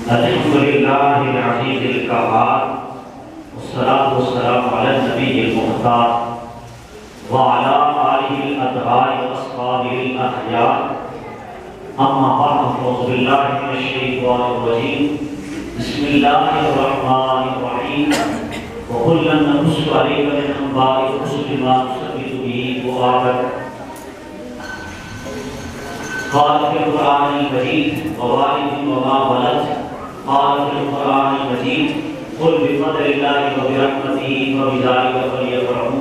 الحمد لله العزيز القهار والصلاة والسلام على النبي المختار وعلى آله الأطهار وأصحابه الأخيار أما بعد أعوذ بالله من الشيطان الرجيم بسم الله الرحمن الرحيم وكلا نقص عليك من أنباء الرسل ما نثبت به فؤادك قال في القرآن المجيد ووالد وما ولد قال في القرآن المجيد قل بفضل الله وبرحمته فبذلك فليفرحوا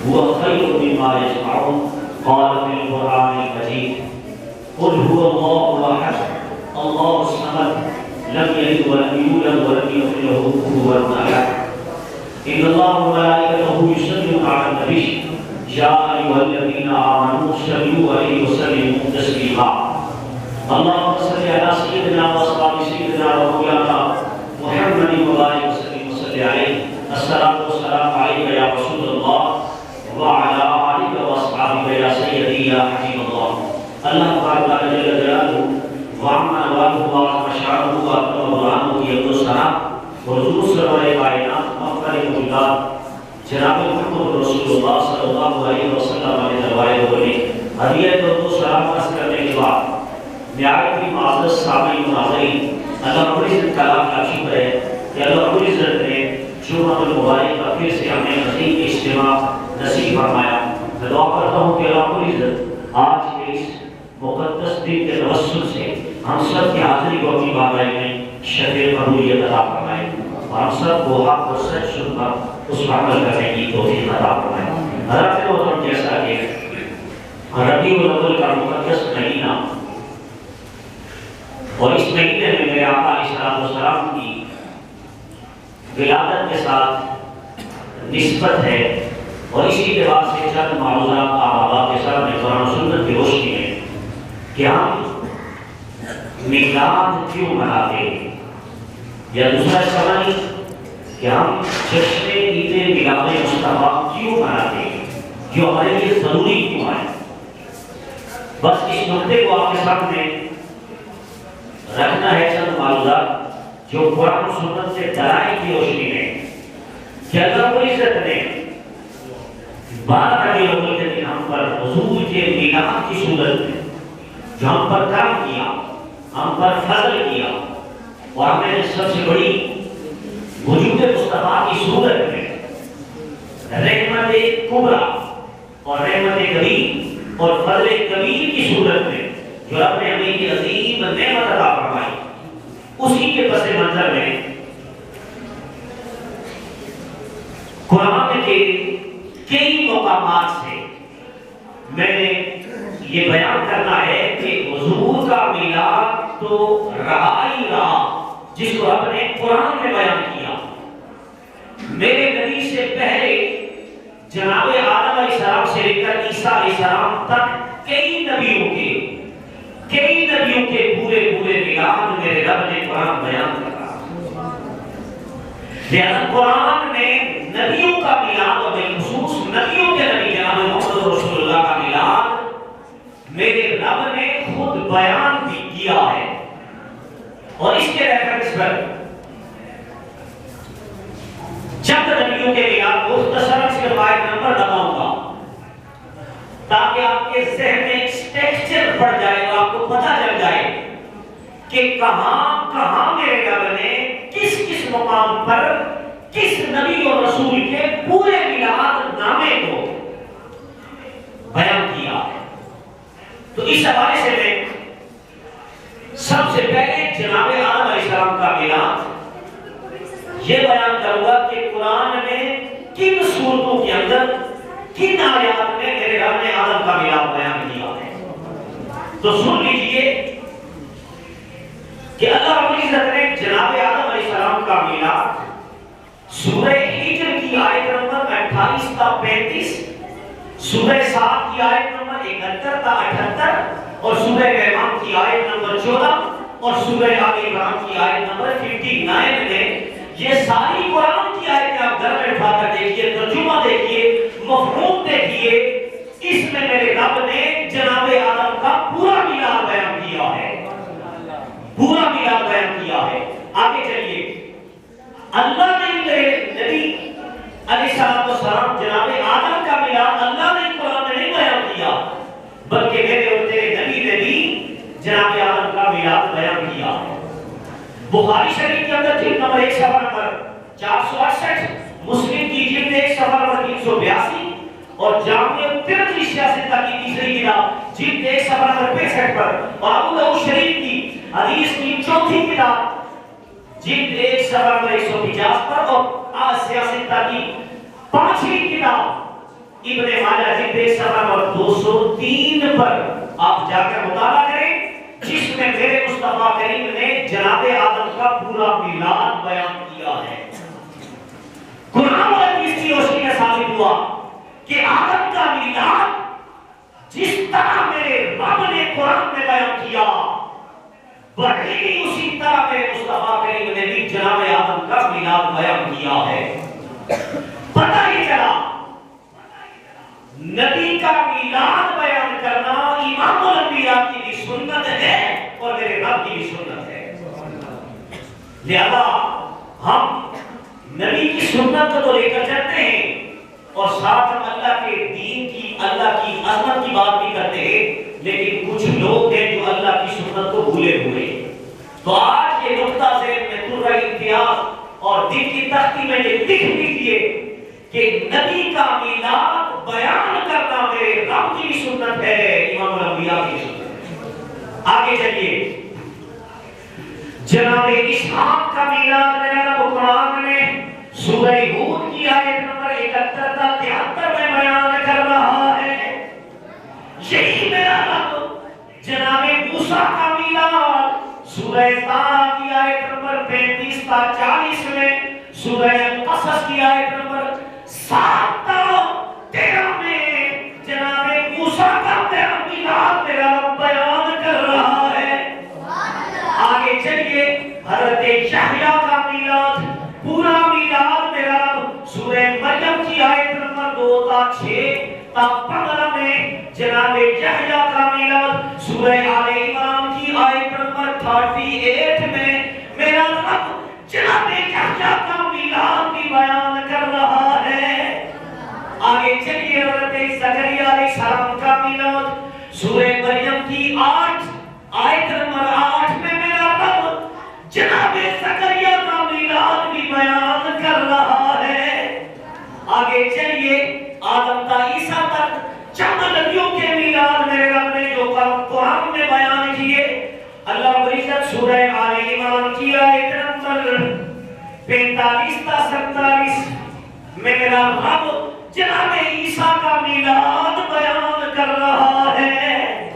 هو خير مما يجمعون قال في القرآن المجيد قل هو الله أحد الله الصمد لم يلد ولم يولد ولم يكن له كفوا أحد إن الله وملائكته يصلون على النبي يا أيها الذين آمنوا صلوا عليه وسلموا تسليما اللهم صل على سيدنا وأصحاب سيدنا ومولانا محمد وبارك وسلم وصل عليه الصلاة والسلام عليك يا رسول الله وعلى آلك وأصحابك يا سيدي يا حبيب الله اللہ تعالیٰ جل جلالہ وعمنا والہ وعظم شعرہ وعظم برانہ یقل سلام حضور سرور کائنات مغفر اللہ جناب محمد رسول اللہ صلی اللہ علیہ وسلم علیہ دربارے ہونے ہدیہ درود و سلام عرض کرنے کے بعد نہایت ہی معزز سامعین و ناظرین اللہ رب العزت کا لاکھ شکر ہے کہ اللہ رب العزت نے جمعہ المبارک کا پھر سے ہمیں عظیم اجتماع نصیب فرمایا میں دعا کرتا ہوں کہ اللہ رب العزت آج کے اس مقدس دن کے توسل سے ہم سب کی حاضری کو اپنی بارگاہ میں شفیع قبولیت عطا فرمائے اور ہم سب کو حق و سچ سن کر اس پر عمل کرنے کی توفیق عطا فرمائے حضرات محترم جیسا کہ ربیع الاول کا مقدس مہینہ اور اس مہینے میں میرے آقا علیہ السلام کی ولادت کے ساتھ نسبت ہے اور اسی لحاظ سے چند معروضات آباد کے ساتھ میں قرآن و سنت کی روشنی میں کہ ہم میلاد کیوں مناتے ہیں یا دوسرا سوال کہ ہم جشن عید میلاد مصطفیٰ کیوں مناتے ہیں جو ہمارے لیے ضروری کیوں ہے بس اس نقطے کو آپ کے سامنے رکھنا ہے چند معلومات جو قرآن و سنت سے دلائل کی روشنی میں کہ اللہ رب العزت نے 12 ربیع الاول کے دن ہم پر حضور کے میلاد کی صورت میں جو ہم پر کرم کیا ہم پر فضل کیا اور ہمیں سب سے بڑی وجود مصطفیٰ کی صورت میں رحمت کبریٰ اور رحمت کبیر اور فضل کبیر کی صورت میں جو رب نے ہمیں کی عظیم نعمت عطا فرمائی اسی کے پس منظر میں قرآن کے کئی مقامات سے میں نے یہ بیان کرنا ہے کہ حضور کا میلاد تو رہا ہی رہا جس کو رب نے قرآن میں بیان کیا میرے نبی سے پہلے جناب آدم علیہ السلام سے لے کر عیسیٰ علیہ السلام تک کئی نبیوں کے پورے میلاد میرے رب نے قرآن بیان کرا لہذا قرآن میں نبیوں کا میلاد اور بالخصوص نبیوں کے نبی جناب محمد رسول اللہ کا میلاد میرے رب نے خود بیان بھی کیا ہے اور اس کے ریفرنس پر چند نبیوں کے میلاد مختصراً سے آیت نمبر بتاؤں گا تاکہ آپ کے ذہن میں ایک ٹیکسچر پڑ جائے اور آپ کو پتہ چل جائے کہ کہاں میرے رب نے کس مقام پر کس نبی اور رسول کے پورے میلاد نامے کو بیان کیا ہے تو اس حوالے سے میں سب سے پہلے جناب آدم علیہ السلام کا میلاد یہ بیان کروں گا کہ قرآن میں کن صورتوں کے اندر کن آیات میں میرے رب نے آدم کا میلاد بیان کیا ہے تو سن لیجئے کہ اللہ رب العزت نے جناب آدم علیہ السلام کا میلاد سورہ ہجر کی آیت نمبر 28 تا 35 سورہ 7 کی آیت نمبر 71 تا 78 اور سورہ رحمان کی آیت نمبر 14 اور سورہ آل عمران کی آیت نمبر 59 میں یہ ساری قرآن کی آیتیں آپ گھر میں اٹھا کر دیکھیے ترجمہ دیکھیے مفہوم دیکھیے اس میں میرے رب نے جناب آدم کا پورا میلاد بیان کیا ہے اللہ نے میرے نبی علیہ السلام جناب آدم کا میلاد اللہ نے قرآن میں نہیں بیان کیا، بلکہ میرے اور تیرے نبی نے بھی جناب آدم کا میلاد بیان کیا۔ بخاری شریف کے اندر جلد نمبر 1 صفحہ نمبر 468، مسلم کی جلد 1 صفحہ نمبر 382 اور جامع ترمذی سیاست کی تیسری کتاب جلد 1 صفحہ نمبر 65 پر، اور ابو داؤد شریف کی حدیث کی چوتھی کتاب جلد 1 صفحہ نمبر 150 پر، اور سیاست کی پانچویں کتاب ابن ماجہ جلد 1 صفحہ نمبر 203 پر آپ جا کر مطالعہ کریں، جس میں میرے مصطفیٰ کریم نے جناب آدم کا پورا میلاد بیان کیا ہے۔ قرآن اور حدیث کی روشنی میں ثابت ہوا کہ آدم کا میلاد جس طرح میرے رب نے قرآن میں بیان کیا، بڑی اسی طرح میرے مصطفیٰ کریم نے بھی جناب آدم کا میلاد بیان کیا ہے۔ پتہ ہی چلا نبی کا میلاد بیان کرنا امام الانبیاء کی بھی سنت ہے اور میرے رب کی بھی سنت ہے، لہذا ہم نبی کی سنت کو تو لے کر چلتے ہیں اور ساتھ ہم اللہ کے دین کی، اللہ کی عظمت کی بات بھی کرتے ہیں، لیکن کچھ لوگ ہیں جو اللہ کی سنت کو بھولے ہوئے۔ تو آج یہ نقطہ ذہن میں ترہ امتیاز اور دل کی تختی میں یہ لکھ لیجیے کہ نبی کا میلاد بیان کرنا میرے رب کی بھی سنت ہے، امام الانبیاء کی سنت ہے۔ آگے چلیے، جناب اسحاق کا میلاد میرا رب قرآن میں سورہ ہود کی آیت نمبر 71 تا 73 میں بیان کر رہا ہے۔ یہی میرا رب جناب موسیٰ کا میلاد سورہ طٰہٰ کی آیت نمبر 35 تا 40 میں، سورہ قصص کی آیت نمبر 7 تا 13 میں جناب موسیٰ کا میلاد میرا رب بیان کر رہا ہے۔ آگے چلیے، حضرت یحییٰ کا میلاد، پورا میلاد میرا رب سورہ مریم کی آیت نمبر 2 تا 6 تا 15 میں، جناب یحییٰ کا میلاد سورہ آل عمران کی آیت نمبر 38 میں میرا رب جناب یحییٰ کا میلاد بھی بیان کر رہا ہے۔ آگے چلیے، حضرت زکریا علیہ السلام کا میلاد سورہ مریم کی 8 آیت نمبر 8 میں میرا رب جناب زکریا کا میلاد بھی بیان کر رہا ہے۔ آگے چلیے، آدم تا عیسیٰ تک چند نبیوں کے میلاد میرے رب نے جو قرآن میں بیان کیے، اللہ رب العزت سورہ آل عمران کی آیت نمبر 45 تا 47 میں میرا رب جناب عیسیٰ کا میلاد بیان کر رہا ہے۔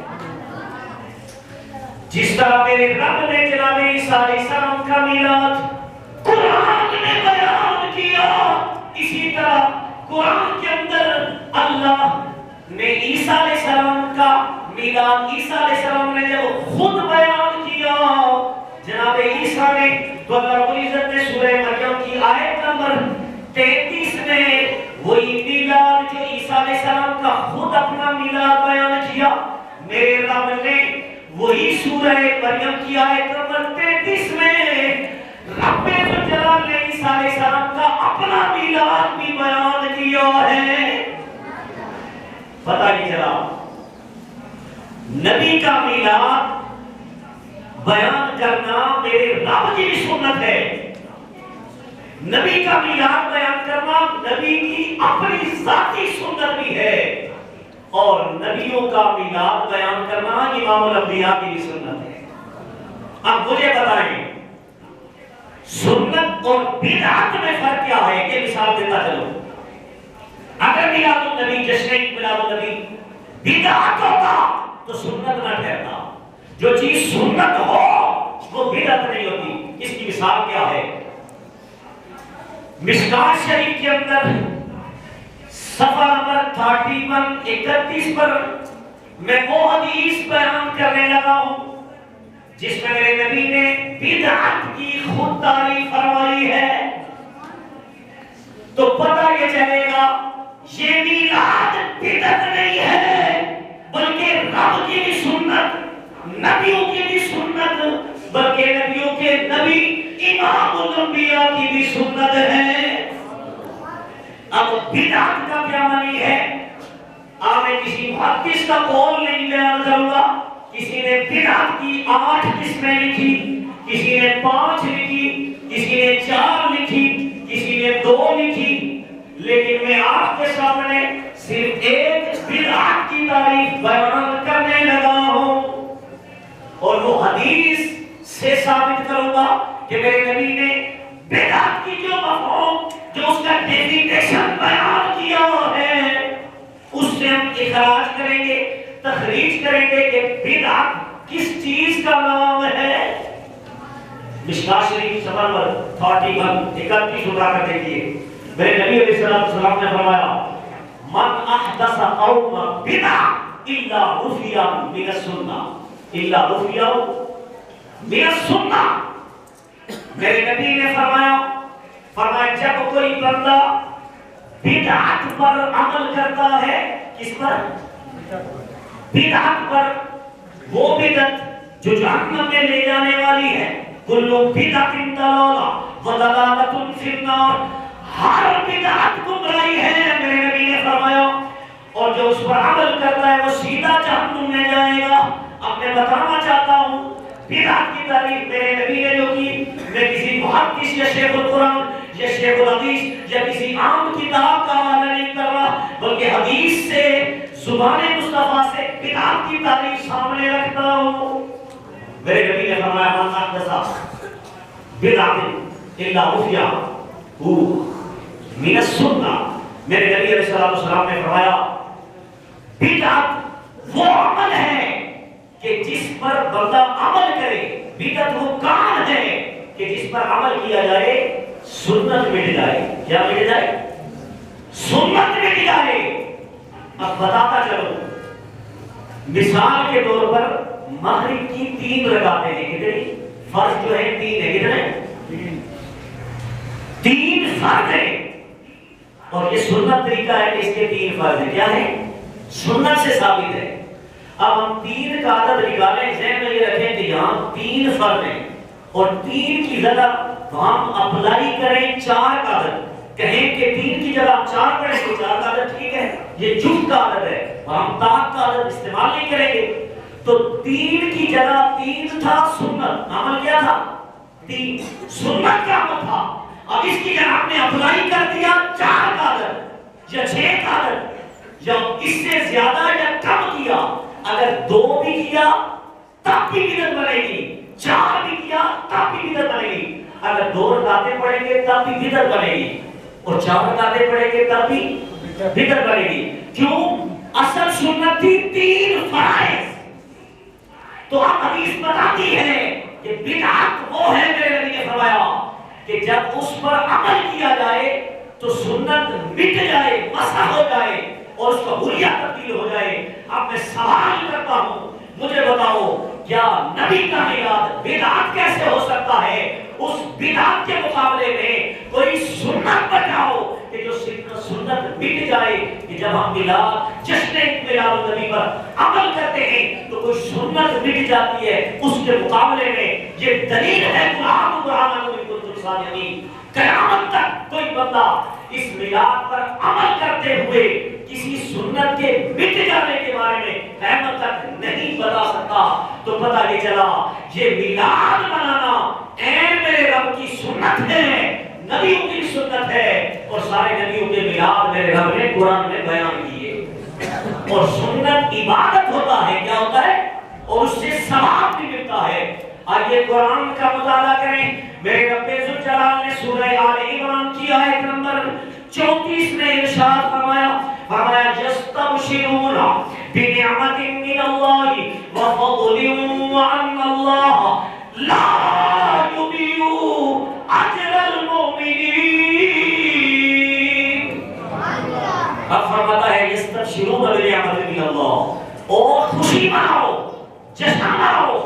جس طرح میرے رب نے جناب عیسیٰ علیہ السلام کا میلاد قرآن میں بیان کیا، اسی طرح قرآن کے اندر اللہ نے عیسیٰ علیہ السلام کا میلاد عیسیٰ علیہ السلام نے جب خود بیان کیا جناب عیسیٰ نے، تو اللہ رب العزت نے سورہ مریم کی آیت نمبر 33 میں وہی میلاد جو عیسیٰ علیہ السلام کا خود اپنا میلاد بیان کیا، میرے رب نے وہی سورہ مریم کی آیت نمبر 33 میں رب ذوالجلال نے عیسیٰ علیہ السلام کا اپنا میلاد بھی بیان کیا ہے۔ پتہ نہیں چلا نبی کا میلاد بیان کرنا میرے رب کی بھی سنت ہے۔ نبی کا میلاد بیان کرنا نبی کی اپنی ذاتی سنت بھی ہے، اور نبیوں کا میلاد بیان کرنا امام الانبیاء کی بھی سنت ہے۔ اب مجھے بتائیں سنت اور بدعت میں فرق کیا ہے؟ یہ مثال دیتا چلو۔ اگر میلاد النبی جشن میلاد النبی بدعت ہوتا تو سنت نہ ٹھہرتا، جو چیز سنت ہو وہ بدعت نہیں ہوتی۔ اس کی مثال کیا ہے؟ مشکوٰۃ شریف کے اندر صفحہ نمبر 31 پر میں وہ حدیث بیان کرنے لگا ہوں جس میں میرے نبی نے بدعت کی خود تعریف فرمائی ہے، تو پتہ یہ چلے گا یہ میلاد بدعت نہیں ہے، بلکہ رب کی بھی سنت، نبیوں کی بھی سنت، بلکہ نبیوں کے نبی امام الانبیاء کی بھی سنت ہے۔ اب بدعت کا کیا معنی ہے؟ اب میں کسی محدث کا قول نہیں بیان کروں گا۔ کسی نے بدعت کی 8 قسمیں لکھی، کسی نے 5 لکھی، کسی نے 4 لکھی، کسی نے 2 لکھی، لیکن میں آپ کے سامنے صرف ایک بدعت کی تعریف بیان کرنے لگا ہوں، اور وہ حدیث سے ثابت کروں گا کہ میرے نبی نے بدعت کی جو مفہوم، جو اس کا ڈیفینیشن بیان کیا ہے، اس سے ہم اخراج کریں گے، تخریج کریں گے کہ بدعت کس چیز کا نام ہے۔ مشکاہ شریف صفحہ نمبر 31 اٹھا کر دیکھیے، میرے نبی علیہ السلام نے فرمایا من احدث قوما بدعۃ الا رفع من السنہ، الا رفع من السنہ۔ میرے نبی نے فرمایا جب کوئی بندہ بدعت پر عمل کرتا ہے، کس پر؟ بدعت پر، وہ بدعت جو جہنم میں لے جانے والی ہے، کل بدعت ضلالہ وضلالۃ فی النار، ہر بدعت گمراہی ہے، میرے نبی نے فرمایا، اور جو اس پر عمل کرتا ہے وہ سیدھا جہنم میں جائے گا۔ اب میں بتانا چاہتا ہوں بدعت کی تعریف میرے نبی نے جو کی، میں کسی محدث یا شیخ القرآن یا شیخ الحدیث یا کسی عام کتاب کا حوالہ نہیں کر رہا، بلکہ حدیث سے، زبان مصطفیٰ سے بدعت کی تعریف سامنے رکھتا ہوں۔ میرے نبی نے فرمایا من احدث بدعۃ الا رفع من السنہ۔ میرے نبی علیہ السلام نے فرمایا بدعت وہ عمل ہے کہ جس پر بندہ عمل کرے، بدعت وہ کام ہے کہ جس پر عمل کیا جائے سنت مٹ جائے۔ کیا مٹ جائے؟ سنت مٹ جائے۔ اب بتاتا چلو، مثال کے طور پر مغرب کی 3 رکعتیں ہیں، کتنی؟ فرض جو ہے 3 ہے، کتنے؟ 3 فرض ہیں، اور یہ سنت طریقہ ہے کہ اس کے 3 فرض ہیں۔ کیا ہے؟ سنت سے ثابت ہے۔ اب ہم 3 کا عدد نکالیں، ذہن میں یہ رکھیں کہ یہاں 3 فرض ہیں، اور 3 کی جگہ ہم اپلائی کریں 4 کا عدد، کہیں کہ 3 کی جگہ 4 پڑھیں تو 4 کا عدد ٹھیک ہے، یہ جفت کا عدد ہے، اور ہم تاک کا عدد استعمال نہیں کریں گے۔ تو 3 کی جگہ 3 تھا، سنت عمل کیا تھا؟ 3 سنت کا عمل تھا۔ اب اس کی جگہ ہم نے اپلائی کر دیا 4 کا عدد یا 6 کا عدد، یا اس سے زیادہ یا کم کیا، اگر 2 بھی کیا تب بھی بدعت بنے گی، 4 بھی کیا تب بھی بدعت بنے گی، اگر 2 رکعتیں پڑھیں گے تب بھی بدعت بنے گی، اور 4 رکعتیں پڑھیں گے تب بھی بدعت بنے گی۔ کیوں؟ اصل سنت تھی 3 فرائض۔ تو اب حدیث بتاتی ہے کہ بدعت وہ ہے، میرے نبی نے فرمایا کہ جب اس پر عمل کیا جائے تو سنت مٹ جائے، مسح ہو جائے، اور اس کا حلیہ تبدیل ہو جائے۔ اب میں سوال کرتا ہوں، مجھے بتاؤ کیا نبی کا میلاد بدعت کیسے ہو سکتا ہے؟ اس بدعت کے مقابلے میں کوئی سنت بتاؤ کہ جو سنت مٹ جائے، کہ جب ہم میلاد جشن میلاد النبی پر عمل کرتے ہیں تو کوئی سنت مٹ جاتی ہے، اس کے مقابلے میں یہ دلیل ہے قرآن قیامت تک کوئی بندہ اس میلاد پر عمل کرتے ہوئے کسی سنت کے مٹ جانے کے بارے میں قیامت تک نہیں بتا سکتا۔ تو پتہ یہ چلا یہ میلاد منانا عین میرے رب کی سنت ہے، نبیوں کی سنت ہے، اور سارے نبیوں کے میلاد میرے رب نے قرآن میں بیان کیے۔ اور سنت عبادت ہوتا ہے، کیا ہوتا ہے؟ اور اس سے ثواب بھی ملتا ہے۔ آئیے قرآن کا مطالعہ کریں۔ میرے رب ذوالجلال نے سورہ آل عمران کی آیت نمبر 34 میں ارشاد فرمایا یستبشرون بنعمت من اللہ وفضل وان اللہ لا یضیع اجر المؤمنین۔ اب فرماتا ہے یستبشرون بنعمت من اللہ، اور خوشی مناؤ، جشن مناؤ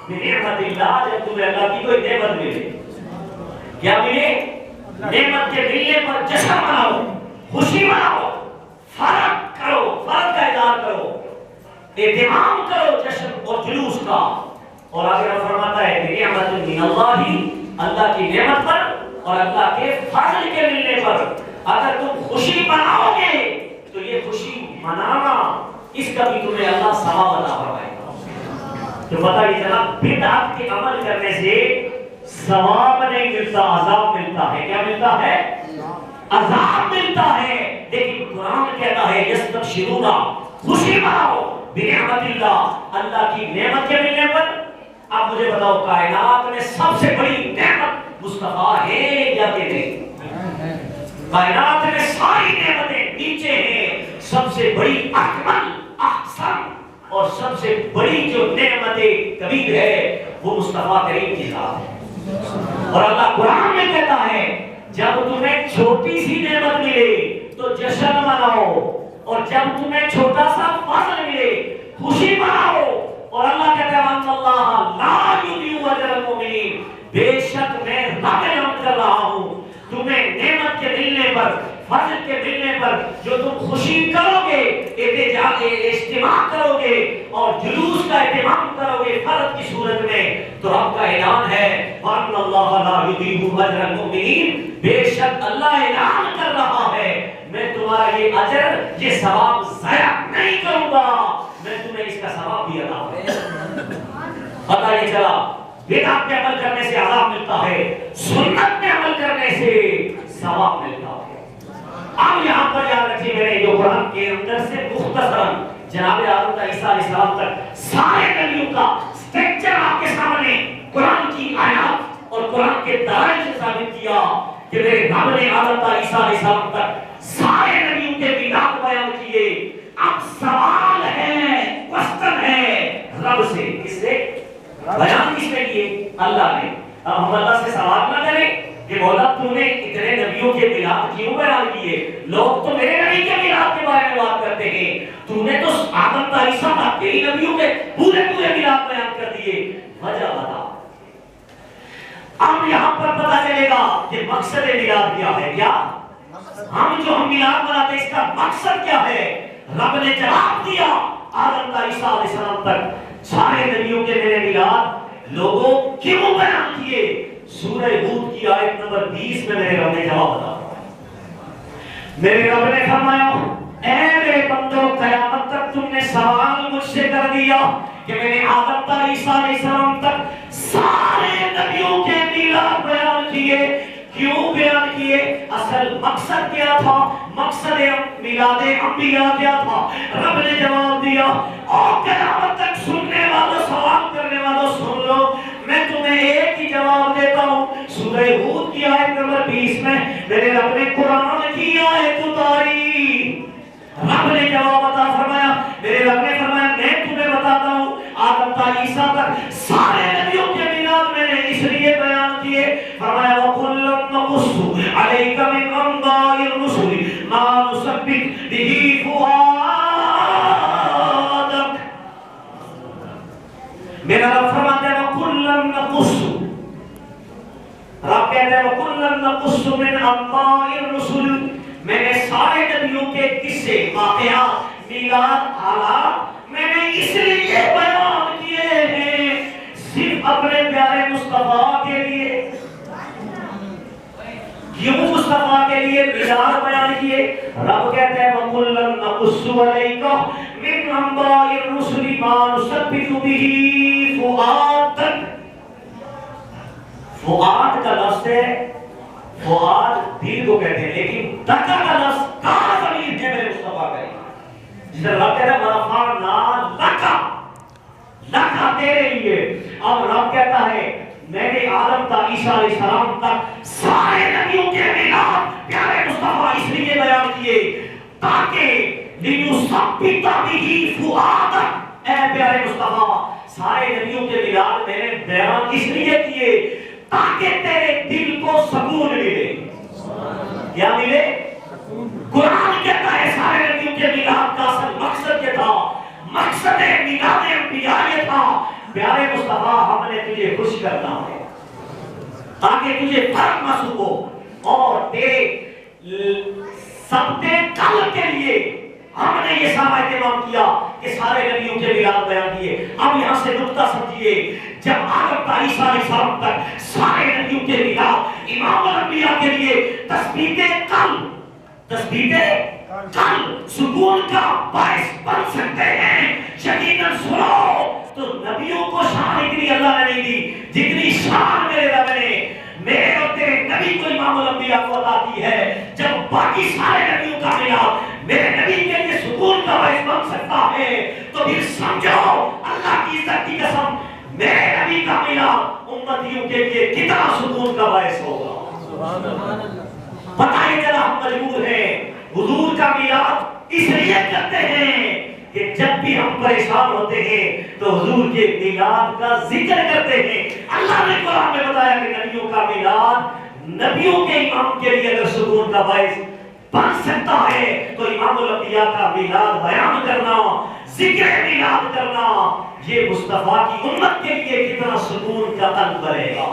بنعمت اللہ، جب تمہیں اللہ کی کوئی نعمت ملے۔ کیا ملے؟ نعمت کے ملنے پر جشن مناؤ، خوشی مناؤ، فرق کرو، فرق کا اظہار کرو، اہتمام کرو جشن اور جلوس کا۔ اور آگے فرماتا ہے بنعمت من اللہ اللہ کی نعمت پر اور اللہ کے فضل کے ملنے پر اگر تم خوشی مناؤ گے تو یہ خوشی منانا اس کا بھی تمہیں اللہ ثواب عطا فرمائے گا۔ تو بتائیے جناب، بدعت کے عمل کرنے سے ثواب نہیں ملتا، عذاب ملتا ہے۔ کیا ملتا ہے؟ عذاب ملتا ہے۔ لیکن قرآن کہتا ہے یستبشرون، خوشی مناؤ بنعمت اللہ، اللہ کی نعمت کے ملنے پر۔ اب مجھے بتاؤ، کائنات میں سب سے بڑی نعمت مصطفیٰ ہے یا کہ نہیں؟ کائنات میں ساری نعمتیں نیچے ہیں، سب سے بڑی اکمل احسن اور سب سے بڑی جو نعمت کبیر ہے وہ مصطفیٰ کریم کی ذات ہے۔ اور اللہ قرآن میں کہتا ہے جب تمہیں چھوٹی سی نعمت ملے تو جشن مناؤ، اور جب تمہیں چھوٹا سا فضل ملے خوشی مناؤ۔ اور اللہ کہتا ہے ان اللہ لا یضیع اجر المؤمنین، بے شک میں رب اعلان کر رہا ہوں تمہیں نعمت کے ملنے پر، فضل کے ملنے پر جو تم خوشی کرو گے، اجتماع کرو گے اور جلوس کا اہتمام کرو گے فرد کی صورت میں، تو رب کا اعلان ہے ان اللہ لا یضیع اجر المؤمنین، بے شک اللہ اعلان کر رہا ہے میں تمہارا یہ اجر، یہ ثواب ضائع نہیں کروں گا، میں تمہیں اس کا ثواب بھی عطا کروں گا۔ پتہ یہ چلا بدعت میں عمل کرنے سے عذاب ملتا ہے، سنت میں عمل کرنے سے ثواب ملتا ہے۔ اب یہاں پر یاد رکھیے میرے جو قرآن کے اندر سے مختصراً جناب حضرت عیسیٰ علیہ السلام تک سارے نبیوں کا اسٹرکچر آپ کے سامنے قرآن کی آیات اور قرآن کے دلائل سے ثابت کیا کہ میرے رب نے حضرت عیسیٰ علیہ السلام تک سارے نبیوں کے میلاد بیان کیے۔ اب سوال ہے، کوسچن ہے رب سے، کس سے؟ بیان کس نے کیے؟ اللہ نے۔ اب ہم اللہ سے سوال نہ کریں کہ مولا تو نے اتنے نبیوں کے میلاد کیوں بیان کیے؟ لوگ تو میرے نبی کے میلاد کے بارے میں بات کرتے ہیں، تو نے تو حضرت عیسیٰ تیری نبیوں کے پورے میلاد بیان کر دیے، وجہ بتا۔ اب یہاں پر پتہ چلے گا کہ مقصد میلاد کیا ہے۔ کیا ہم جو میلاد مناتے ہیں اس کا مقصد کیا ہے؟ رب نے جواب دیا حضرت عیسیٰ علیہ السلام تک سارے نبیوں کے میرے میلاد لوگوں کیوں بیان کیے؟ سورہ ہود کی آیت نمبر 20 میں میرے رب نے جواب دیا۔ میرے رب نے فرمایا اے میرے بندو، قیامت تک تم نے سوال مجھ سے کر دیا کہ میں نے حضرت عیسیٰ علیہ السلام تک سارے نبیوں کے میلاد بیان کیے، کیوں بیان کیے؟ اصل مقصد کیا تھا؟ مقصد میلاد انبیاء کیا تھا؟ رب نے جواب دیا اور قیامت تک سننے والوں، سوال کرنے والوں سن لو، میں تمہیں ایک ہی جواب دیتا ہوں۔ سورہ ہود کی آیت نمبر 20 میں میرے رب نے قرآن کی آیت اتاری، رب نے جواب عطا فرمایا۔ میرے رب نے فرمایا میں تمہیں بتاتا ہوں آدم تا عیسیٰ تک سارے نبیوں کے میلاد میں نے اس لیے بیان کیے، فرمایا وَكُلًّا نَقُصُّ عَلَيْكَ مِنْ أَنْبَاءِ الرُّسُلِ مَا نُثَبِّتُ بِهِ فُؤَادَكَ۔ میرا رب فرماتا ہے وَكُلًّا نَقُصُّ، رب کہتا ہے وَكُلًّا نَقُصُّ مِنْ أَنْبَاءِ الرُّسُلِ، میں نے سارے نبیوں کے قصے، واقعات، میلاد، حالات میں نے اس لیے بیان کیے ہیں صرف اپنے پیارے مصطفیٰ کے لیے۔ کیوں مصطفیٰ کے لیے میلاد بیان کیے؟ رب کہتے ہیں وَكُلًّا نَقُصُّ عَلَيْكَ مِنْ أَنْبَاءِ الرُّسُلِ مَا نُثَبِّتُ بِهِ فُؤَادَكَ۔ فؤاد کا لفظ ہے، فؤاد دل کو کہتے ہیں، لیکن دکا کا لفظ کہاں ضمیر ہے میرے مصطفیٰ کا؟ جسے رب کہتا ہے وَرَفَعْنَا لَكَ، لکھا تیرے لیے۔ اب رب کہتا ہے میں نے آدم تا عیسیٰ علیہ السلام تک سارے نبیوں کے میلاد پیارے مصطفیٰ اس لیے بیان کیے تاکہ لِنُثَبِّتَ بِهِ فُؤَادَكَ، اے پیارے مصطفیٰ سارے نبیوں کے میلاد میں نے بیان اس لیے کیے تاکہ تیرے دل کو سکون ملے۔ کیا ملے؟ قرآن کہتا ہے سارے نبیوں کے میلاد کا اصل مقصد کیا تھا؟ مقصد میلاد انبیاء یہ تھا پیارے مصطفیٰ ہم نے تجھے خوش کرنا ہے تاکہ تجھے فرق محسوس ہو، اور تیرے سبتے قلب کے لیے ہم نے یہ سارا اہتمام کیا کہ سارے نبیوں کے میلاد بیان کیے۔ اب یہاں سے نقطہ سمجھیے، جب آدم تا عیسیٰ علیہ السلام تک سارے نبیوں نبیوں کے میلاد امام الانبیاء کے لیے تثبیت قلب سکون کا باعث بن سکتے ہیں۔ یقیناً سنو تو نبیوں کو شان اتنی اللہ نے نہیں دی جتنی شان میرے رب نے میرے اور تیرے نبی کو امام الانبیاء کو عطا کی ہے۔ جب باقی سارے نبیوں کا میلاد میرے نبی کے لیے سکون کا باعث بن سکتا ہے تو پھر سمجھو اللہ کی عزت کی قسم میرے نبی کا میلاد امتیوں کے لیے کتنا سکون کا باعث ہوگا۔ بتائیے ذرا ہم مجبور ہیں حضور کا میلاد اس لیے کرتے ہیں کہ جب بھی ہم پریشان ہوتے ہیں تو حضور کے میلاد کا ذکر کرتے ہیں۔ اللہ نے قرآن میں بتایا کہ نبیوں کا میلاد نبیوں کے امام کے لیے اگر سکون کا باعث بن سکتا ہے تو امام الانبیاء کا میلاد بیان کرنا، ذکر میلاد کرنا، یہ مصطفیٰ کی امت کے لیے کتنا سکون کا قلب بنے گا۔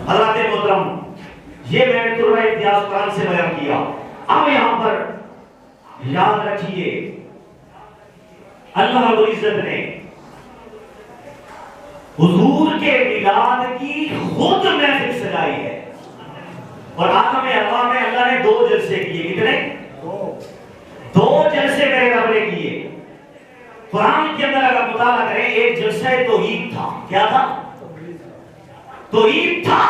حضرات محترم، یہ میں نے سورہ امتیاز قرآن سے بیان کیا۔ اب یہاں پر یاد رکھیے اللہ رب العزت نے حضور کے میلاد کی خود محفل سجائی ہے، اور عالم ارواح میں اللہ نے 2 جلسے کیے۔ کتنے؟ 2 جلسے میرے رب نے کیے۔ قرآن کے اندر اگر مطالعہ کریں ایک جلسہ توحید تھا۔ کیا تھا؟ توحید تھا۔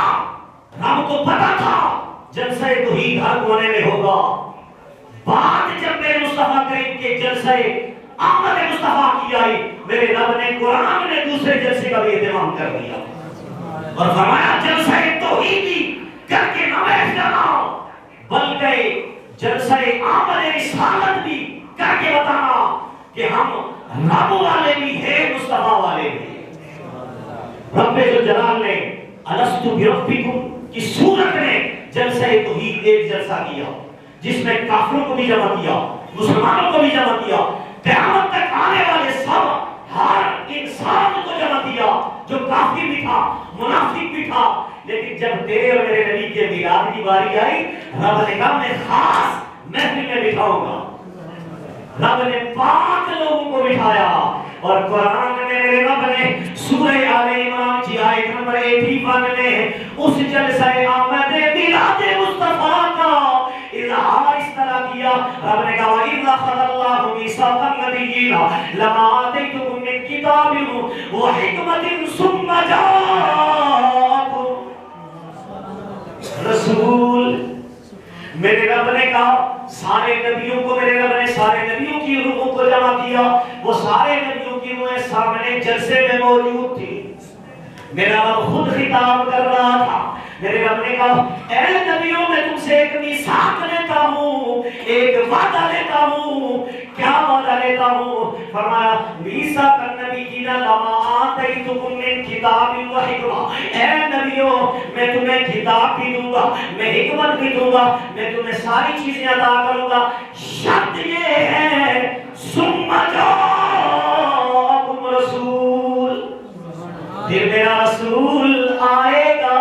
رب کو پتا تھا جلسہ توحید ہر کونے میں ہوگا۔ بعد جب میرے مصطفیٰ کریم کے جلسہ آمد مصطفیٰ کی آئی، میرے رب نے قرآن میں دوسرے جلسے کا بھی اہتمام کر دیا اور فرمایا جلسہ توحیدی کر کے نہ بیٹھ جانا، بلکہ جلسہ آمد رسالت بھی کر کے بتانا کہ ہم رب والے بھی ہیں، مصطفیٰ والے بھی۔ رب ذوالجلال نے الستو بربکم کی صورت میں جلسہ توحید ایک جلسہ کیا جس میں کافروں کو بھی جمع کیا، مسلمانوں کو بھی جمع کیا، قیامت تک آنے والے سب ہر انسان کو جمع کیا جو کافر بھی تھا، منافق بھی تھا۔ لیکن جب تیرے اور میرے نبی کے میلاد کی باری آئی، رب نے کہا میں خاص محفل میں بٹھاؤں گا۔ رب نے 5 لوگوں کو بٹھایا، اور قرآن میں میرے رب نے سورہ آل عمران کی آیت نمبر 81 میں اس جلسہ آمد میلاد مصطفیٰ کا اظہار اس طرح کیا۔ رب نے کہا وَإِذْ أَخَذَ اللَّهُ مِيثَاقَ النَّبِيِّينَ لَمَا آتَيْتُكُم مِّن كِتَابٍ وَحِكْمَةٍ ثُمَّ جَاءَكُمْ رسول۔ میرے رب نے کہا سارے نبیوں کو، میرے رب نے سارے نبیوں کی روحوں کو جمع کیا، وہ سارے نبیوں کی روحیں سامنے جلسے میں موجود تھی۔ میرا رب خود خطاب کر رہا تھا۔ میرے رب نے کہا اے نبیوں میں تم سے ایک میثاق لیتا ہوں، ایک وعدہ لیتا ہوں۔ کیا وعدہ لیتا ہوں؟ فرمایا میثاق النبیین لما آتیتکم من کتاب و حکمہ۔ اے نبیوں میں تمہیں کتاب بھی دوں گا، میں حکمت بھی دوں گا، میں تمہیں ساری چیزیں عطا کروں گا، شرط یہ ہے ثم جاءکم رسول، پھر میرا رسول آئے گا۔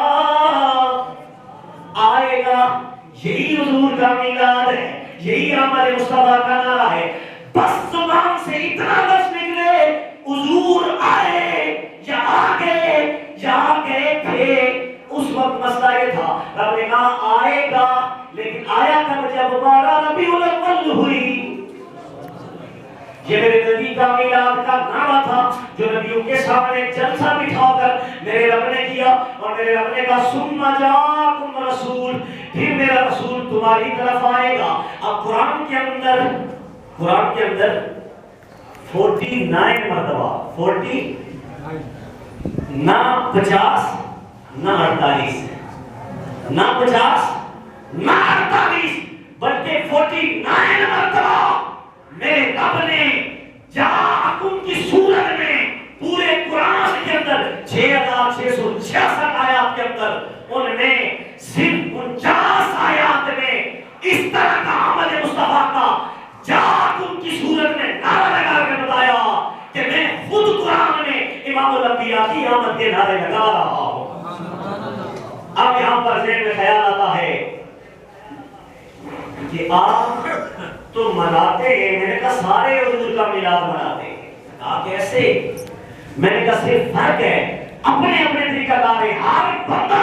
یہی حضور کا میلاد ہے، یہی ہمارے مصطفیٰ کا نعرہ ہے۔ بس زبان سے اتنا لفظ نکلے حضور آئے یا آ گئے تھے، اس وقت مسئلہ یہ تھا رب نے کہا آئے گا، لیکن آیا کب؟ جب 12 ربیع الاول ہوئی۔ یہ میرے نبی کا میلاد کا نعرہ تھا جو نبیوں کے سامنے جلسہ بٹھا کر میرے رب نے کیا، اور میرے رب نے کہا ثم جاءکم رسول، پھر میرا رسول تمہاری طرف آئے گا۔ اب قرآن کے اندر 49 مرتبہ، 40 نہ 50 نہ 48، نہ 50 نہ 48 بلکہ 49 مرتبہ میرے رب نے جاءکم کی صورت میں پورے قرآن کے اندر 6666 آیات کے اندر ان میں صرف 49 آیات میں اس طرح کا آمد مصطفیٰ کا جاءکم کی صورت میں نعرہ لگا کر بتایا کہ میں خود قرآن میں امام الانبیاء کی آمد کے نعرے لگا رہا ہوں۔ اب یہاں پر ذہن میں خیال آتا ہے کہ آپ تو مناتے ہیں، میں نے کہا سارے حضور کا میلاد مناتے ہیں۔ کہا کیسے؟ میں نے کہا صرف فرق ہے اپنے اپنے طریقہ کار ہے، ہر بندہ